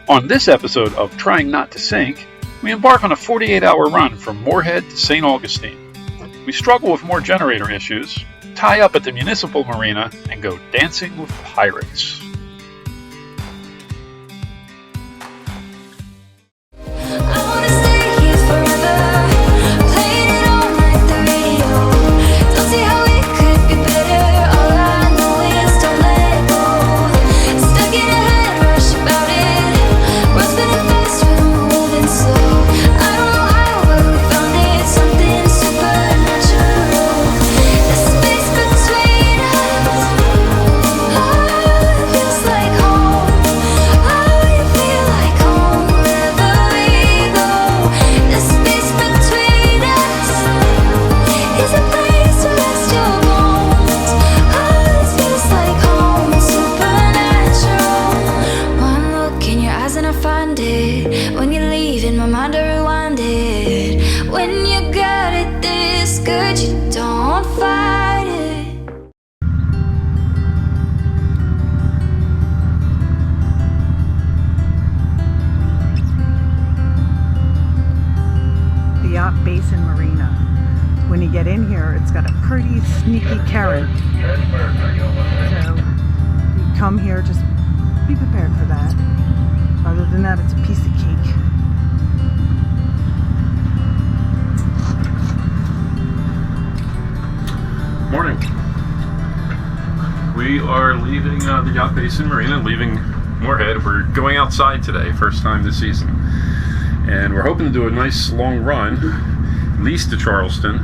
On this episode of Trying Not to Sink, we embark on a 48-hour run from Morehead to St. Augustine. We struggle with more generator issues, tie up at the municipal marina, and go dancing with pirates. Basin Marina. When you get in here, it's got a pretty sneaky current. So you come here, just be prepared for that. Other than that, it's a piece of cake. Morning. We are leaving the Yacht Basin Marina, leaving Morehead. We're going outside today, first time this season. And we're hoping to do a nice long run, at least to Charleston.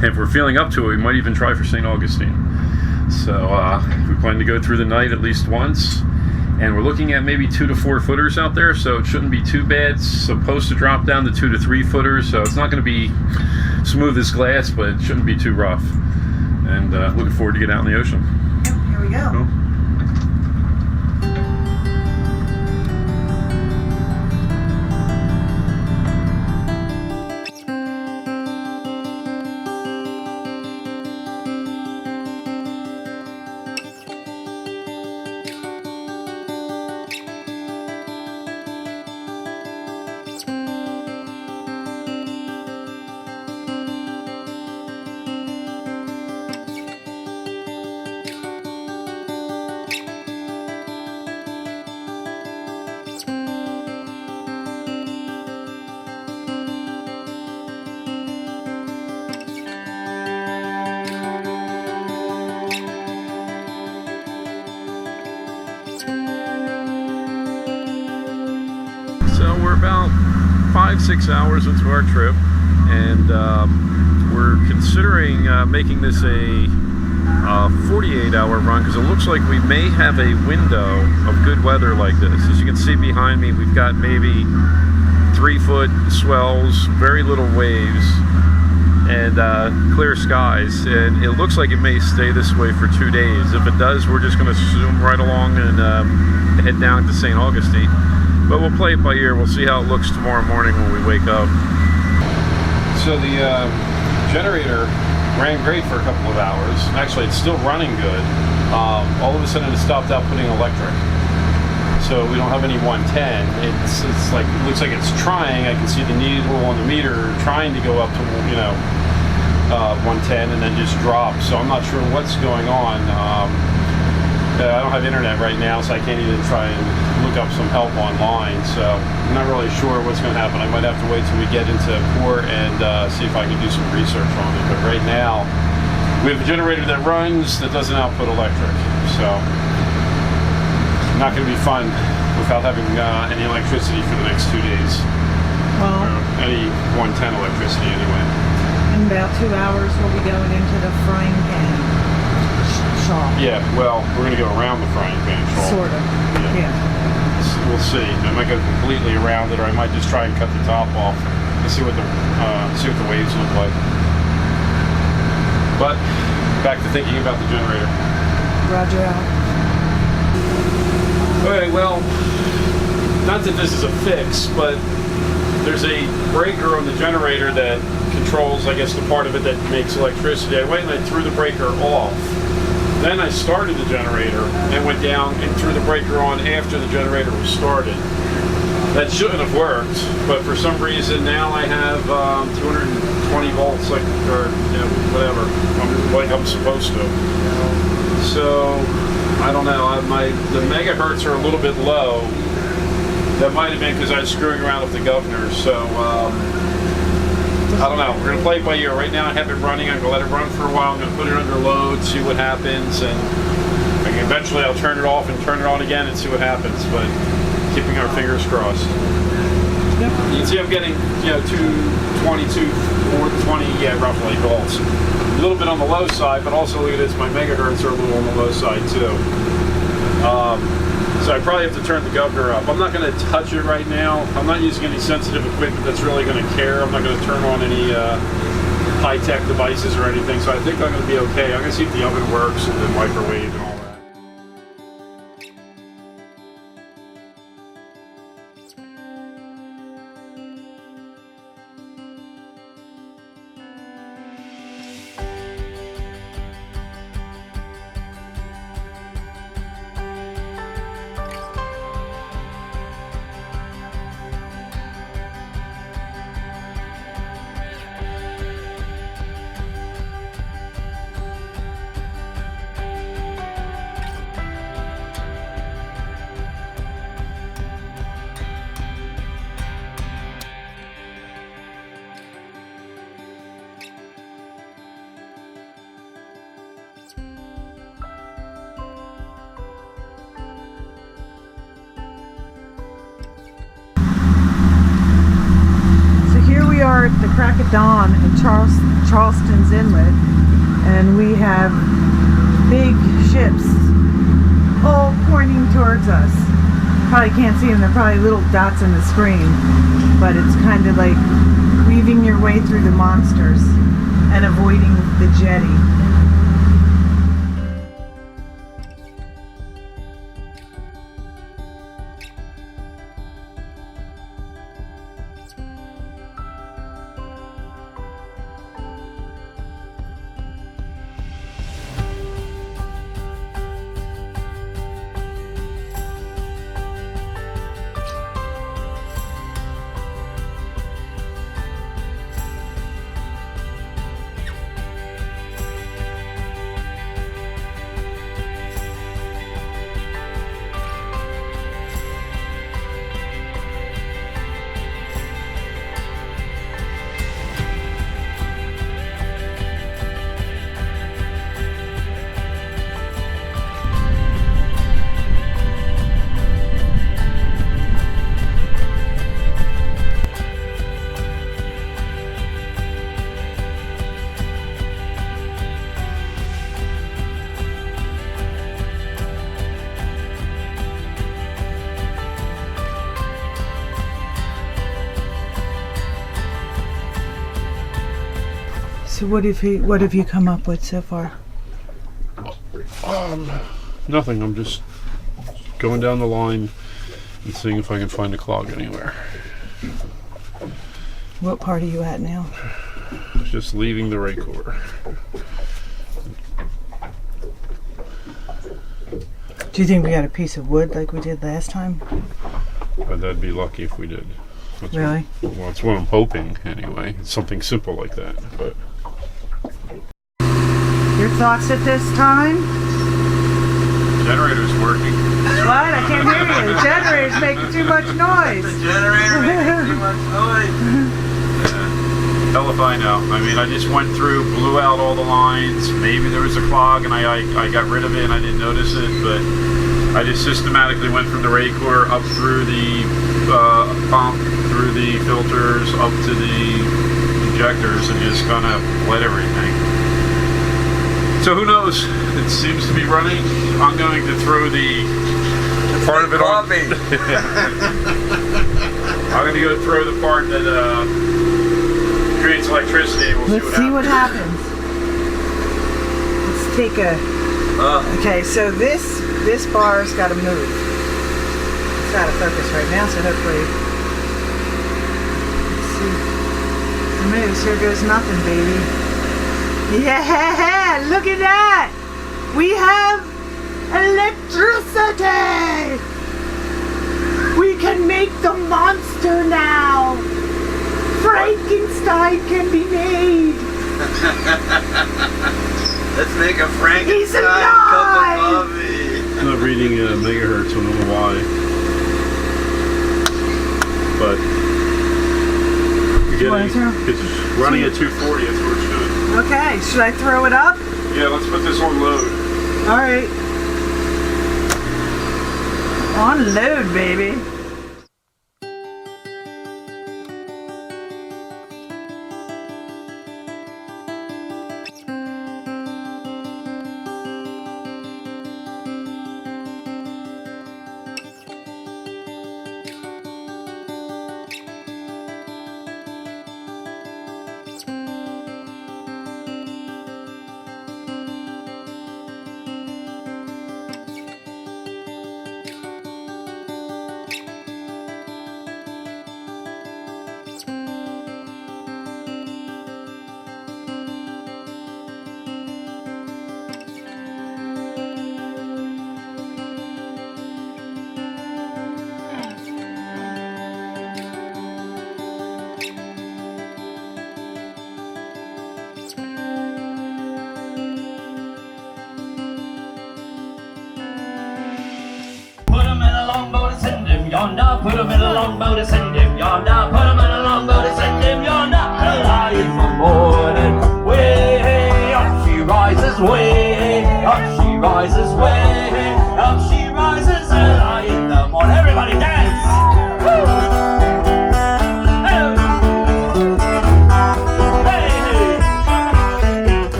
If we're feeling up to it, we might even try for St. Augustine. So we plan to go through the night at least once. And we're looking at maybe 2 to 4 footers out there, so it shouldn't be too bad. It's supposed to drop down to 2 to 3 footers, so it's not going to be smooth as glass, but it shouldn't be too rough. And looking forward to get out in the ocean. Yep, here we go. Cool. So we're about 5-6 hours into our trip, and we're considering making this a 48-hour run, because it looks like we may have a window of good weather like this. As you can see behind me, we've got maybe 3-foot swells, very little waves, and clear skies, and it looks like it may stay this way for 2 days. If it does, we're just going to zoom right along and head down to St. Augustine. But we'll play it by ear. We'll see how it looks tomorrow morning when we wake up. So the generator ran great for a couple of hours. Actually, it's still running good. All of a sudden, it stopped out putting electric. So we don't have any 110. It's like, it looks like it's trying. I can see the needle on the meter trying to go up to 110 and then just drop. So I'm not sure what's going on. I don't have internet right now, so I can't even try and look up some help online. So I'm not really sure what's going to happen. I might have to wait till we get into port and see if I can do some research on it. But right now, we have a generator that runs that doesn't output electric. So not going to be fun without having any electricity for the next 2 days. Well, any 110 electricity anyway. in about 2 hours, we'll be going into the frying pan shawl. Yeah, well, we're going to go around the frying pan shawl. Sort of, yeah. We'll see. I might go completely around it, or I might just try and cut the top off and see what the waves look like. But back to thinking about the generator. Roger out. Okay, well, not that this is a fix, but there's a breaker on the generator that controls, I guess, the part of it that makes electricity. I went and I threw the breaker off, Then I started the generator and went down and threw the breaker on after the generator was started. That shouldn't have worked, but for some reason now I have 220 volts, like, or whatever, like I'm supposed to. So I don't know. The megahertz are a little bit low. That might have been because I was screwing around with the governor. So I don't know. We're going to play it by ear. Right now I have it running. I'm going to let it run for a while. I'm going to put it under load, see what happens, and eventually I'll turn it off and turn it on again and see what happens. But keeping our fingers crossed. Yep. You can see I'm getting 222, 420, yeah, roughly volts. A little bit on the low side, but also look at this. My megahertz are a little on the low side too. So I probably have to turn the governor up. I'm not going to touch it right now. I'm not using any sensitive equipment that's really going to care. I'm not going to turn on any high-tech devices or anything. So I think I'm going to be okay. I'm going to see if the oven works and the microwave and all that. We are at the crack of dawn in Charleston's Inlet, and we have big ships all pointing towards us. Probably can't see them, they're probably little dots on the screen, but it's kind of like weaving your way through the monsters and avoiding the jetty. So what have you come up with so far? Nothing. I'm just going down the line and seeing if I can find a clog anywhere. What part are you at now? Just leaving the Raycor. Do you think we got a piece of wood like we did last time? That'd be lucky if we did. Really? Well, that's what I'm hoping anyway. It's something simple like that. But your thoughts at this time? Generator's working. What? I can't hear you. The generator's making too much noise. The generator making too much noise. Hell if I know. I mean, I just went through, blew out all the lines. Maybe there was a clog and I got rid of it and I didn't notice it, but I just systematically went from the Raycor up through the pump, through the filters, up to the injectors, and just kind of let everything. So who knows? It seems to be running. I'm going to throw the part of it on. I'm going to go throw the part that creates electricity. Let's see what happens. Let's take a. Okay, so this bar's got to move. It's out of focus right now, so hopefully. Let's see. It moves. Here goes nothing, baby. Yeah, look at that! We have electricity! We can make the monster now! Frankenstein can be made! Let's make a He's Frankenstein alive! cup of coffee. I'm not reading megahertz, I don't know why. But it's running at 240, that's where it should. Okay, should I throw it up? Yeah, let's put this on load. Alright. On load, baby. Put him in a longboat and send him yonder. Put him in a longboat and send